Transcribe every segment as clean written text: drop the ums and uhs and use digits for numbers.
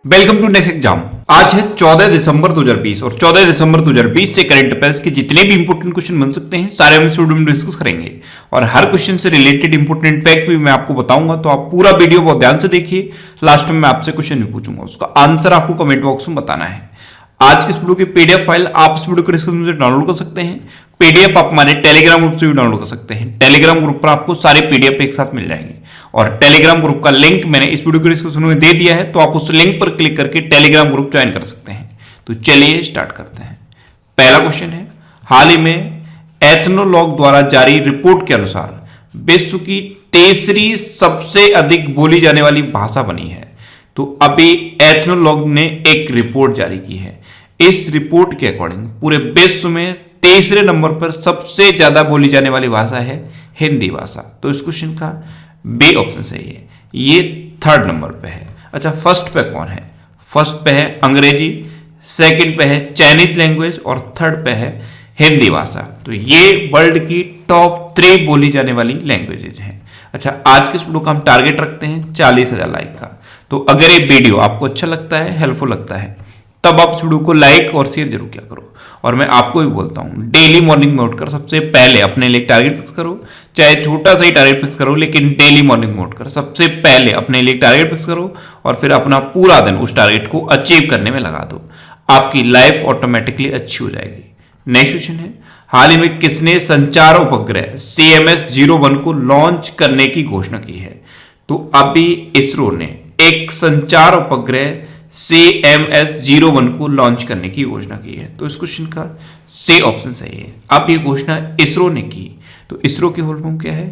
Welcome to next exam. आज है 14 दिसंबर 2020 और 14 दिसंबर 2020 से करंट अफेयर्स के जितने भी इंपोर्टेंट क्वेश्चन बन सकते हैं सारे हम इस वीडियो में डिस्कस करेंगे और हर क्वेश्चन से रिलेटेड इंपोर्टेंट फैक्ट भी मैं आपको बताऊंगा, तो आप पूरा वीडियो बहुत ध्यान से देखिए। लास्ट में मैं आपसे क्वेश्चन भी पूछूंगा, उसका आंसर आपको कमेंट बॉक्स में बताना है। आज की इस वीडियो की पीडीएफ फाइल आप इस वीडियो के डिस्क्रिप्शन से डाउनलोड कर सकते हैं। पीडीएफ आप हमारे टेलीग्राम ग्रुप से भी डाउनलोड कर सकते हैं। टेलीग्राम ग्रुप पर आपको सारे पीडीएफ एक साथ मिल जाएंगे और टेलीग्राम ग्रुप का लिंक मैंने इस वीडियो के डिस्क्रिप्शन में दे दिया है, तो आप उस लिंक पर क्लिक करके टेलीग्राम ग्रुप ज्वाइन कर सकते हैं। तो चलिए स्टार्ट करते हैं। पहला क्वेश्चन है, हाल ही में एथनोलॉग द्वारा जारी रिपोर्ट के अनुसार विश्व की तीसरी सबसे अधिक बोली जाने वाली भाषा बनी है। तो अभी एथनोलॉग ने एक रिपोर्ट जारी की है। इस रिपोर्ट के अकॉर्डिंग पूरे विश्व में तीसरे नंबर पर सबसे ज्यादा बोली जाने वाली भाषा है हिंदी भाषा। तो इस क्वेश्चन का बी ऑप्शन सही है, ये थर्ड नंबर पे है। अच्छा, फर्स्ट पे कौन है? फर्स्ट पे है अंग्रेजी, सेकंड पे है चाइनीज लैंग्वेज और थर्ड पे है हिंदी भाषा। तो ये वर्ल्ड की टॉप 3 बोली जाने वाली लैंग्वेजेज हैं। अच्छा, आज के इस वीडियो का हम टारगेट रखते हैं 40,000 लाइक का। तो अगर ये वीडियो आपको अच्छा लगता है, हेल्पफुल लगता है, तब आप इस वीडियो को लाइक और शेयर जरूर किया करो। और मैं आपको भी बोलता हूं, डेली मॉर्निंग में उठकर सबसे पहले अपने लिए टारगेट फिक्स करो, चाहे छोटा सा ही टारगेट फिक्स करो, लेकिन डेली मॉर्निंग में उठकर सबसे पहले अपने लिए टारगेट फिक्स करो और फिर अपना पूरा दिन उस टारगेट को अचीव करने में लगा दो। आपकी लाइफ ऑटोमेटिकली अच्छी हो जाएगी। नेक्स्ट क्वेश्चन है, हाल ही में किसने संचार उपग्रह CMS-01 को लॉन्च करने की घोषणा की है? तो अभी इसरो ने एक संचार उपग्रह CMS-01 को लॉन्च करने की घोषणा की है। तो इस क्वेश्चन का सी ऑप्शन सही है। अब ये घोषणा इसरो ने की, तो इसरो की फुल फॉर्म क्या है?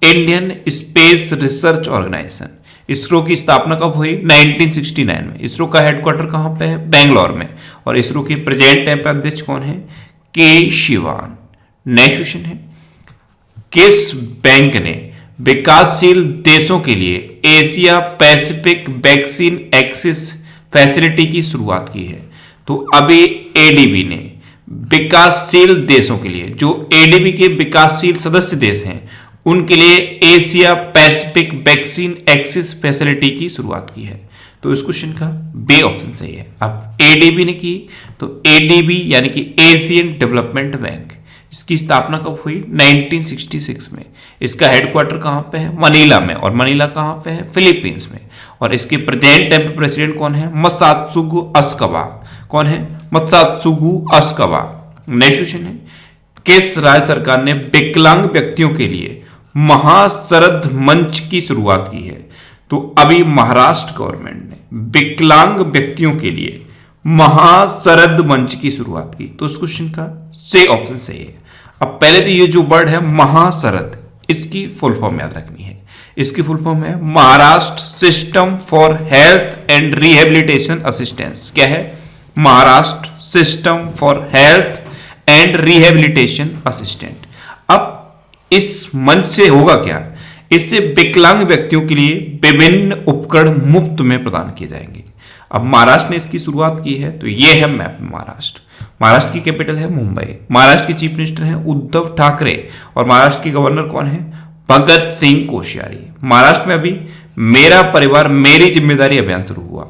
Indian space research organisation. ISRO की स्थापना कब हुई? 1969 में। इसरो का हेडक्वार्टर कहां पे है? बेंगलोर में। और इसरो के प्रेजेंट टाइम पे अध्यक्ष कौन है? के शिवान। नेक्स्ट क्वेश्चन है, किस बैंक ने विकासशील देशों के लिए Asia Pacific vaccine access facility की शुरुआत की है? तो अभी एडीबी ने विकासशील देशों के लिए, जो एडीबी के विकासशील सदस्य देश हैं, उनके लिए Asia Pacific vaccine access facility की शुरुआत की है। तो इस क्वेश्चन का बी ऑप्शन सही है। अब एडीबी ने की, तो एडीबी यानी कि एशियन डेवलपमेंट बैंक, इसकी स्थापना कब हुई? 1966 में। इसका हेडक्वार्टर कहां पे है? मनीला में। और मनीला कहां पे है? फिलीपींस में। और इसके प्रेजेंट टाइम पे प्रेसिडेंट कौन है? मसात्सुगु अस्कावा। कौन है? मसात्सुगु अस्कावा। नेक्स्ट क्वेश्चन है, किस राज्य सरकार ने विकलांग व्यक्तियों के लिए महाशरद मंच की शुरुआत की है? तो अभी महाराष्ट्र गवर्नमेंट ने विकलांग व्यक्तियों के लिए महाशरद मंच की शुरुआत की। तो इस क्वेश्चन का सी ऑप्शन सही है। अब पहले तो ये जो वर्ड है महाशरद, इसकी फुल फॉर्म याद रखनी है। इसकी फुल फॉर्म है Maharashtra system for health and rehabilitation assistance. क्या है? Maharashtra system for health and rehabilitation assistant. अब इस मंच से होगा क्या? इससे विकलांग व्यक्तियों के लिए विभिन्न उपकरण मुफ्त में प्रदान किए जाएंगे। अब महाराष्ट्र ने इसकी शुरुआत की है, तो ये है मैप में महाराष्ट्र। महाराष्ट्र की कैपिटल है मुंबई। महाराष्ट्र के चीफ मिनिस्टर हैं उद्धव ठाकरे और महाराष्ट्र के गवर्नर कौन है? भगत सिंह कोश्यारी। महाराष्ट्र में अभी मेरा परिवार मेरी जिम्मेदारी अभियान शुरू हुआ।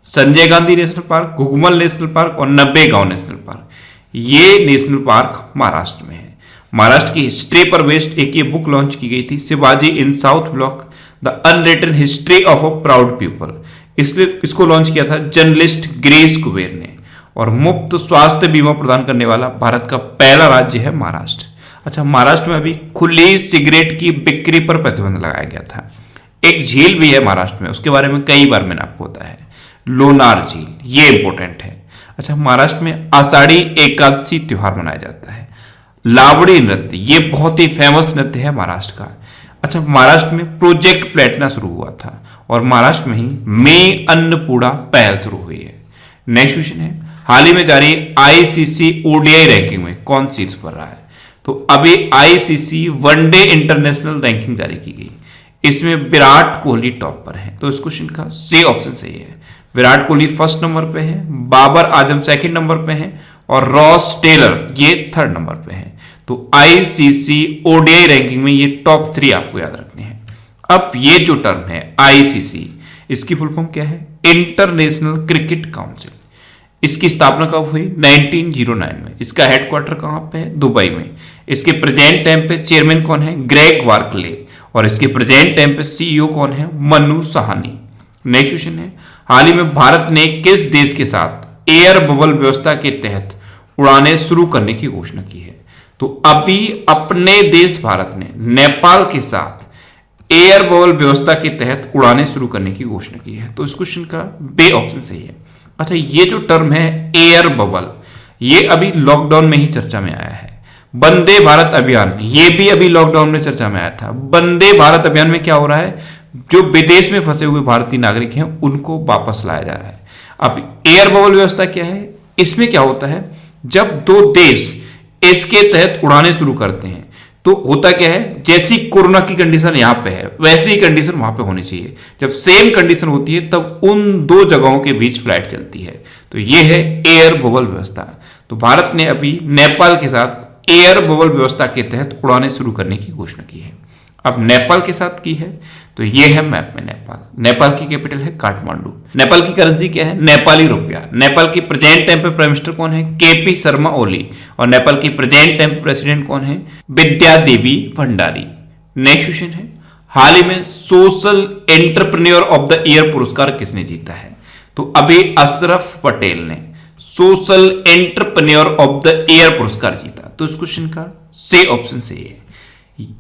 Sanjay Gandhi national park, Gugamal national park और नब्बेगांव नेशनल पार्क, ये नेशनल पार्क महाराष्ट्र में है। महाराष्ट्र की हिस्ट्री पर बेस्ड एक ये बुक लॉन्च की गई थी, Shivaji in South Block the unwritten history of a proud people. इसलिए इसको लॉन्च किया था जर्नलिस्ट गिरीश कुबेर ने। और मुफ्त स्वास्थ्य बीमा प्रदान करने वाला भारत का पहला राज्य है महाराष्ट्र। अच्छा, महाराष्ट्र में अभी खुली सिगरेट की बिक्री पर प्रतिबंध लगाया गया था। एक झील भी है महाराष्ट्र में, उसके बारे में कई बार मैंने आपको बताया है, लोनार झील, ये इंपॉर्टेंट है। अच्छा, महाराष्ट्र में आषाढ़ी एकादशी त्योहार मनाया जाता है। लावड़ी नृत्य, ये बहुत ही फेमस नृत्य है महाराष्ट्र का। अच्छा, महाराष्ट्र में प्रोजेक्ट प्लेटिना शुरू हुआ था और महाराष्ट्र में ही मे अन्नपूर्णा पहल शुरू हुई है। नेक्स्ट क्वेश्चन है, हाल ही में जारी ICC ODI रैंकिंग में कौन शीर्ष पर रहा है? तो अभी ICC वनडे इंटरनेशनल रैंकिंग जारी की गई, इसमें विराट कोहली टॉप पर है। तो इस क्वेश्चन का सी ऑप्शन सही है। विराट कोहली फर्स्ट नंबर पे है, बाबर आजम सेकंड नंबर पे है और रॉस टेलर ये थर्ड नंबर पे है। तो ICC ODI रैंकिंग में ये टॉप 3 आपको याद रखने हैं। अब ये जो टर्म है ICC, इसकी फुल फॉर्म क्या है? International cricket council. इसकी स्थापना कब हुई? 1909 में। इसका हेडक्वार्टर कहां पे है? दुबई में। इसके प्रेजेंट टाइम पे चेयरमैन कौन है? ग्रेग वार्कले। और इसके प्रेजेंट टाइम पे सीईओ कौन है? मनु साहनी। नेक्स्ट क्वेश्चन है, हाल ही में भारत ने किस देश के साथ एयर बबल व्यवस्था के तहत उड़ानें शुरू करने की घोषणा की है? तो अभी अपने देश भारत ने नेपाल के साथ एयर बबल व्यवस्था के तहत उड़ानें शुरू करने की घोषणा की है। तो इस क्वेश्चन का बे ऑप्शन सही है। अच्छा, ये जो टर्म है एयर बबल, ये अभी लॉकडाउन में ही चर्चा में आया है। वंदे भारत अभियान, ये भी अभी लॉकडाउन में चर्चा में आया था। वंदे भारत अभियान में क्या हो रहा है? जो विदेश में फंसे हुए भारतीय नागरिक हैं उनको वापस लाया जा रहा है। अब एयर बबल व्यवस्था क्या है? इसमें क्या होता है, जब दो देश इसके तहत उड़ाने शुरू करते हैं तो होता क्या है, जैसी कोरोना की कंडीशन यहां पे है वैसी ही कंडीशन वहां पे होनी चाहिए। जब सेम कंडीशन होती है तब उन दो जगहों के बीच फ्लाइट चलती है। तो यह है एयर बबल व्यवस्था। तो भारत ने अभी नेपाल के साथ एयर बबल व्यवस्था के तहत उड़ाने शुरू करने की घोषणा की है। अब नेपाल के साथ की है तो यह है मैप में नेपाल। नेपाल की कैपिटल है काठमांडू। नेपाल की करेंसी क्या है? नेपाली रुपया। नेपाल की प्रेजेंट टाइम पे प्राइम मिनिस्टर कौन है? केपी शर्मा ओली। और नेपाल की प्रेजेंट टाइम पे प्रेसिडेंट कौन है? विद्या देवी भंडारी। नेक्स्ट क्वेश्चन है, हाल ही में social entrepreneur of the year पुरस्कार किसने जीता है? तो अभी अशरफ पटेल ने social entrepreneur of the year पुरस्कार जीता। तो इस क्वेश्चन का सी ऑप्शन सही है।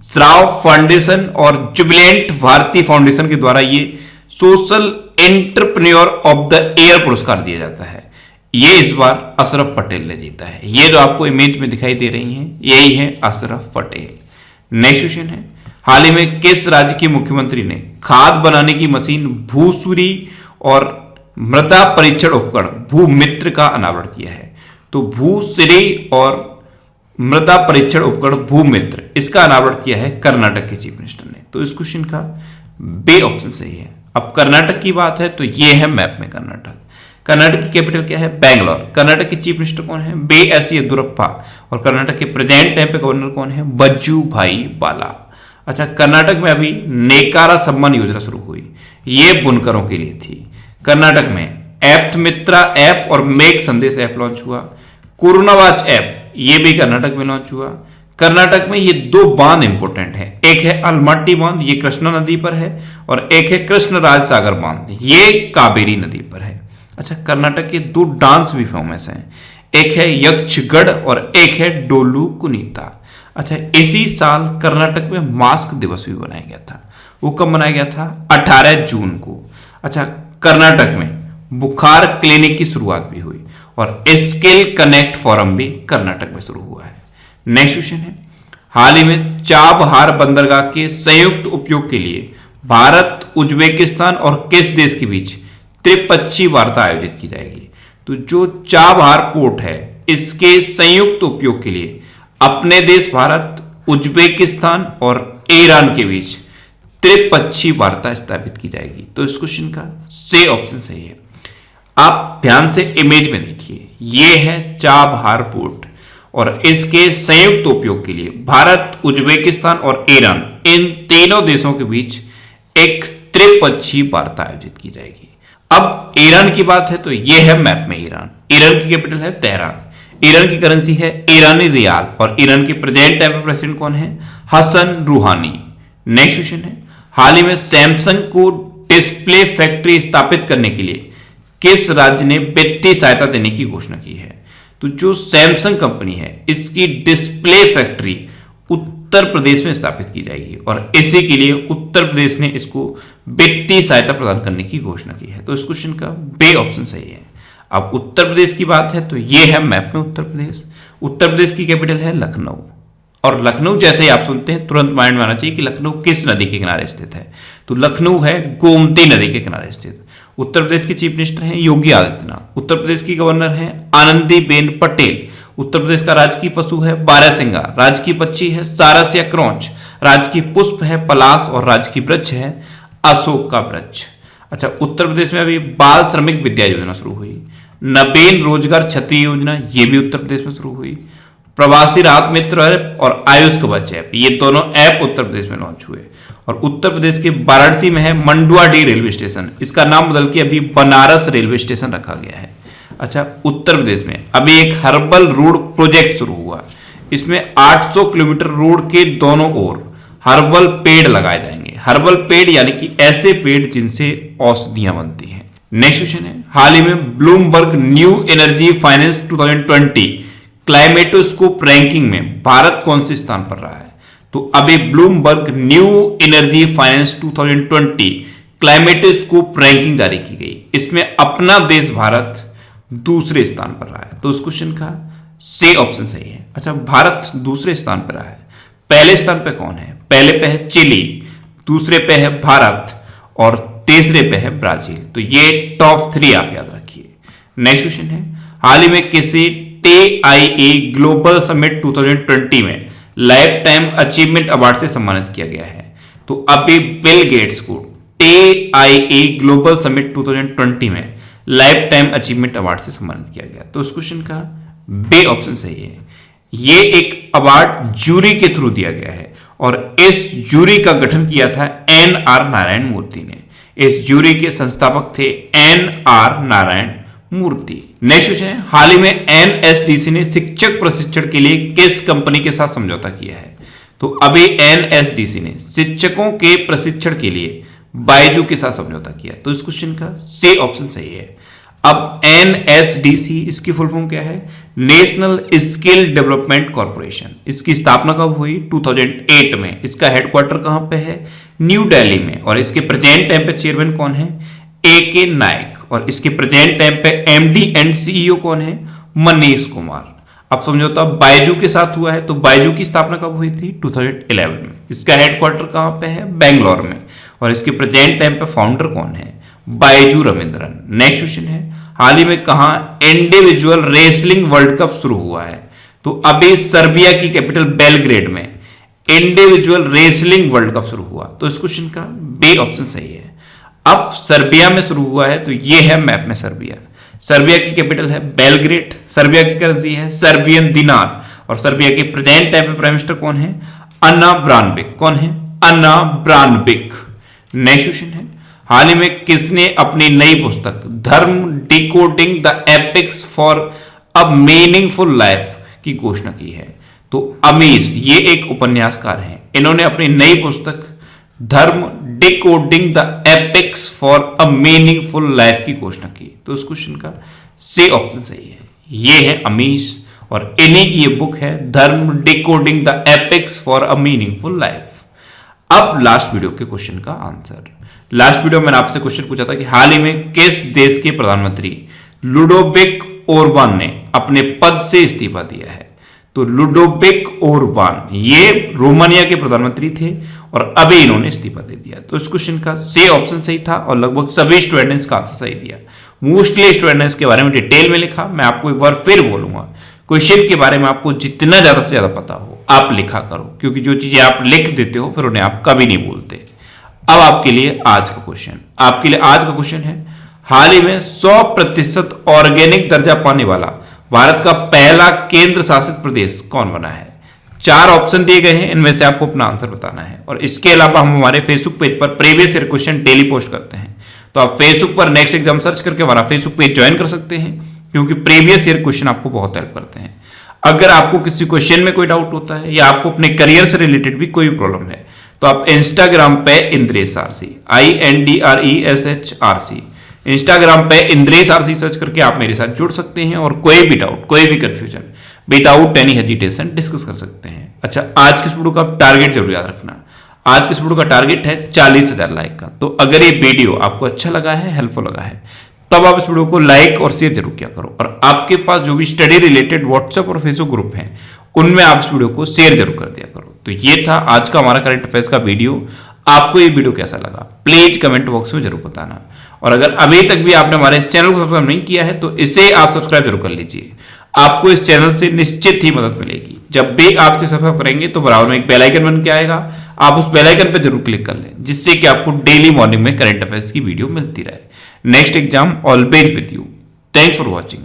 श्राव फाउंडेशन और जुबिलेंट भारती फाउंडेशन के द्वारा ये social entrepreneur of the year पुरस्कार दिया जाता है। ये इस बार अशरफ पटेल ने जीता है। ये जो आपको इमेज में दिखाई दे रही हैं यही है अशरफ पटेल। नेक्स्ट क्वेश्चन है, हाल ही में किस राज्य के मुख्यमंत्री ने खाद बनाने की मशीन भूसूरी और मृदा परीक्षण उपकरण भूमित्र का अनावरण किया है? तो भूश्री और मृदा परीक्षण उपकरण भूमित्र, इसका अनावरण किया है कर्नाटक के चीफ मिनिस्टर ने। तो इस क्वेश्चन का बे ऑप्शन सही है। अब कर्नाटक की बात है तो ये है मैप में कर्नाटक। कर्नाटक की कैपिटल क्या है? बैंगलोर। कर्नाटक के चीफ मिनिस्टर कौन है? B S Yediyurappa. और कर्नाटक के प्रेजेंट टाइम पे गवर्नर कौन है? बज्जू भाई बाला। अच्छा, कर्नाटक में अभी नेकारा सम्मान योजना शुरू हुई, ये बुनकरों के लिए थी। कर्नाटक में ऐप्त मित्रा ऐप और मेक संदेश ऐप लॉन्च हुआ। कोरोना वॉच ऐप ये भी कर्नाटक में लॉन्च हुआ। कर्नाटक में ये दो बांध इंपोर्टेंट हैं, एक है अलमट्टी बांध, ये कृष्णा नदी पर है, और एक है कृष्णराज सागर बांध, ये कावेरी नदी पर है। अच्छा, कर्नाटक के दो डांस भी फेमस हैं, एक है यक्षगढ़ और एक है डोलू कुनीता। अच्छा, इसी साल कर्नाटक में मास्क दिवस भी बनाया गया था। वो कब मनाया गया था? 18 जून को। अच्छा, कर्नाटक में बुखार क्लिनिक की शुरुआत भी हुई और स्किल कनेक्ट फोरम भी कर्नाटक में शुरू हुआ है। नेक्स्ट क्वेश्चन है, हाल ही में चाबहार बंदरगाह के संयुक्त उपयोग के लिए भारत, उज्बेकिस्तान और किस देश के बीच त्रिपक्षीय वार्ता आयोजित की जाएगी? तो जो चाबहार पोर्ट है इसके संयुक्त उपयोग के लिए अपने देश भारत, उज्बेकिस्तान और ईरान के बीच त्रिपक्षीय वार्ता स्थापित की जाएगी। तो इस क्वेश्चन का सी ऑप्शन सही है। आप ध्यान से इमेज में देखिए, यह है चाबहार पोर्ट और इसके संयुक्त उपयोग के लिए भारत, उज्बेकिस्तान और ईरान, इन तीनों देशों के बीच एक त्रिपक्षीय वार्ता आयोजित की जाएगी। अब ईरान की बात है तो यह है मैप में ईरान। ईरान की कैपिटल है तेहरान। ईरान की करेंसी है ईरानी रियाल और ईरान के प्रेजेंट टाइम पे प्रेसिडेंट कौन है? हसन रूहानी। नेक्स्ट क्वेश्चन है, हाल ही में सैमसंग को डिस्प्ले फैक्ट्री स्थापित करने के लिए किस राज्य ने वित्तीय सहायता देने की घोषणा की है? तो जो सैमसंग कंपनी है इसकी डिस्प्ले फैक्ट्री उत्तर प्रदेश में स्थापित की जाएगी और इसी के लिए उत्तर प्रदेश ने इसको वित्तीय सहायता प्रदान करने की घोषणा की है। तो इस क्वेश्चन का बे ऑप्शन सही है। अब उत्तर प्रदेश की बात है तो यह है मैप में उत्तर प्रदेश। उत्तर प्रदेश की कैपिटल है लखनऊ और लखनऊ जैसे ही आप सुनते हैं तुरंत माइंड में आना चाहिए कि लखनऊ किस नदी के किनारे स्थित है। तो लखनऊ है गोमती नदी के किनारे स्थित। उत्तर प्रदेश के चीफ मिनिस्टर हैं योगी आदित्यनाथ। उत्तर प्रदेश की गवर्नर हैं आनंदीबेन पटेल। उत्तर प्रदेश का राजकीय पशु है बारहसिंगा, राजकीय पक्षी है सारस या क्रौंच, राजकीय पुष्प है पलाश और राजकीय वृक्ष है अशोक का वृक्ष। अच्छा, उत्तर प्रदेश में अभी बाल श्रमिक विद्या योजना शुरू हुई। नवीन रोजगार छतरी योजना ये भी उत्तर प्रदेश में शुरू हुई। प्रवासी राहत मित्र ऐप और आयुष कवच ऐप, ये दोनों ऐप उत्तर प्रदेश में लॉन्च हुए और उत्तर प्रदेश के वाराणसी में है मंडुआडीह रेलवे स्टेशन, इसका नाम बदल के अभी बनारस रेलवे स्टेशन रखा गया है। अच्छा, उत्तर प्रदेश में अभी एक हर्बल रोड प्रोजेक्ट शुरू हुआ, इसमें 800 किलोमीटर रोड के दोनों ओर हर्बल पेड़ लगाए जाएंगे। हर्बल पेड़ यानी कि ऐसे पेड़ जिनसे औषधियां बनती हैं। नेक्स्ट क्वेश्चन है, हाल ही में Bloomberg New Energy Finance 2020 climatoscope ranking में भारत कौन से स्थान पर रहा है? तो अभी Bloomberg New Energy Finance 2020 climatoscope ranking जारी की गई, इसमें अपना देश भारत दूसरे स्थान पर रहा है। तो उस क्वेश्चन का सी ऑप्शन सही है। अच्छा, भारत दूसरे स्थान पर रहा है। पहले स्थान पे कौन है? पहले पे है चिली, दूसरे पे है भारत और तीसरे पे है ब्राजील। तो ये टॉप 3 आप याद रखिए। नेक्स्ट क्वेश्चन है, हाल ही में किसी TIA ग्लोबल समिट 2020 में लाइफ टाइम अचीवमेंट अवार्ड से सम्मानित किया गया है? तो अभी बिल गेट्स को TIA ग्लोबल समिट 2020 में लाइफ टाइम अचीवमेंट अवार्ड से सम्मानित किया गया। तो उस क्वेश्चन का बी ऑप्शन सही है। ये एक अवार्ड जूरी के थ्रू दिया गया है और इस जूरी का गठन किया था NR नारायण मूर्ति ने। इस जूरी के संस्थापक थे NR नारायण मूर्ति। नेक्स्ट क्वेश्चन है, हाल ही में NSDC ने शिक्षक प्रशिक्षण के लिए किस कंपनी के साथ समझौता किया है? तो अभी NSDC ने शिक्षकों के प्रशिक्षण के लिए बायजू के साथ समझौता किया। तो इस क्वेश्चन का सी ऑप्शन सही है। अब NSDC इसकी फुल फॉर्म क्या है? National skill development corporation. इसकी स्थापना कब हुई? 2008 में। इसका हेडक्वार्टर कहां पे है? न्यू दिल्ली में। और इसके प्रेजेंट टाइम पे चेयरमैन कौन है? AK नायक। और इसके प्रेजेंट टाइम पे MD एंड CEO कौन है? मनीष कुमार। अब समझौता बायजू के साथ हुआ है, तो बायजू की स्थापना कब हुई थी? 2011 में। इसका हेडक्वार्टर कहां पे है? बेंगलोर में। और इसके प्रेजेंट टाइम पे फाउंडर कौन है? बायजू रविंद्रन। नेक्स्ट क्वेश्चन है, हाल ही में कहां इंडिविजुअल रेसलिंग वर्ल्ड कप शुरू हुआ है? तो अभी सर्बिया की कैपिटल बेलग्रेड में इंडिविजुअल रेसलिंग वर्ल्ड कप शुरू हुआ। तो इस क्वेश्चन का बी ऑप्शन सही है। अब सर्बिया में शुरू हुआ है, तो ये है मैप में सर्बिया। सर्बिया की कैपिटल है बेलग्रेड, सर्बिया की करेंसी है सर्बियन दिनार और सर्बिया के प्रेजेंट टाइम पे प्राइम मिनिस्टर कौन है? अन्ना ब्रानबिक। कौन है? अन्ना ब्रानबिक। नेक्स्ट क्वेश्चन है, हाल ही में किसने अपनी नई पुस्तक Dharma decoding the epics for a meaningful life की घोषणा की है? तो अमीश, ये एक उपन्यासकार हैं, इन्होंने अपनी नई पुस्तक Dharma decoding the epics for a meaningful life की घोषणा की। तो उस क्वेश्चन का सी ऑप्शन सही है। ये है अमीश और इन्हीं की ये बुक है Dharma decoding the epics for a meaningful life. अब लास्ट वीडियो के क्वेश्चन का आंसर। लास्ट वीडियो में मैंने आपसे क्वेश्चन पूछा था कि हाल ही में किस देश के प्रधानमंत्री लुडोविक ओरबान ने अपने पद से इस्तीफा दिया है? तो लुडोविक ओरबान ये रोमानिया के प्रधानमंत्री थे और अभी इन्होंने इस्तीफा दे दिया। तो इस क्वेश्चन का सी ऑप्शन सही था और लगभग सभी स्टूडेंट ने इसका आंसर सही दिया। मोस्टली स्टूडेंट ने इसके बारे में डिटेल में लिखा। मैं आपको एक बार फिर बोलूंगा, क्वेश्चन के बारे में आपको जितना ज्यादा से ज्यादा पता हो आप लिखा करो, क्योंकि जो चीजें आप लिख देते हो फिर उन्हें आप कभी नहीं भूलते। अब आपके लिए आज का क्वेश्चन, आपके लिए आज का क्वेश्चन है, हाल ही में 100% ऑर्गेनिक दर्जा पाने वाला भारत का पहला केंद्र शासित प्रदेश कौन बना है? 4 ऑप्शन दिए गए हैं, इनमें से आपको अपना आंसर बताना है। और इसके अलावा हम हमारे फेसबुक पेज पर previous year question daily post करते हैं, तो आप फेसबुक पर नेक्स्ट एग्जाम सर्च करके हमारा फेसबुक पेज ज्वाइन कर सकते हैं, क्योंकि प्रीवियस ईयर क्वेश्चन आपको बहुत हेल्प करते हैं। अगर आपको किसी क्वेश्चन में कोई डाउट होता है या आपको अपने करियर से रिलेटेड भी कोई प्रॉब्लम है, तो आप इंस्टाग्राम पे इंद्रेश आरसी INDRESHRC इंस्टाग्राम पे इंद्रेश आरसी सर्च करके आप मेरे साथ जुड़ सकते हैं और कोई भी डाउट, कोई भी confusion without any hesitation discuss कर सकते हैं। अच्छा, आज के इस वीडियो का टारगेट जरूर याद रखना। आज के इस वीडियो का टारगेट है 40,000 लाइक का। तो अगर ये वीडियो आपको अच्छा लगा है, हेल्पफुल लगा है, तब आप इस वीडियो को लाइक और शेयर जरूर किया करो। और आपके पास जो भी स्टडी रिलेटेड व्हाट्सएप और फेसबुक ग्रुप हैं, उनमें आप इस वीडियो को शेयर जरूर कर दिया करो। तो ये था आज का हमारा करंट अफेयर्स का वीडियो। आपको ये वीडियो कैसा लगा प्लीज कमेंट बॉक्स में जरूर बताना। और अगर अभी तक भी आपने हमारे इस चैनल को सब्सक्राइब नहीं किया है, तो इसे आप सब्सक्राइब जरूर कर लीजिए। आपको इस चैनल से निश्चित ही मदद मिलेगी। जब भी आप इसे सब्सक्राइब करेंगे तो बराबर में एक बेल आइकन बन के आएगा, आप उस बेल आइकन पर जरूर क्लिक कर लें, जिससे कि आपको डेली मॉर्निंग में करंट अफेयर्स की वीडियो मिलती रहे। Next exam always with you. Thanks for watching.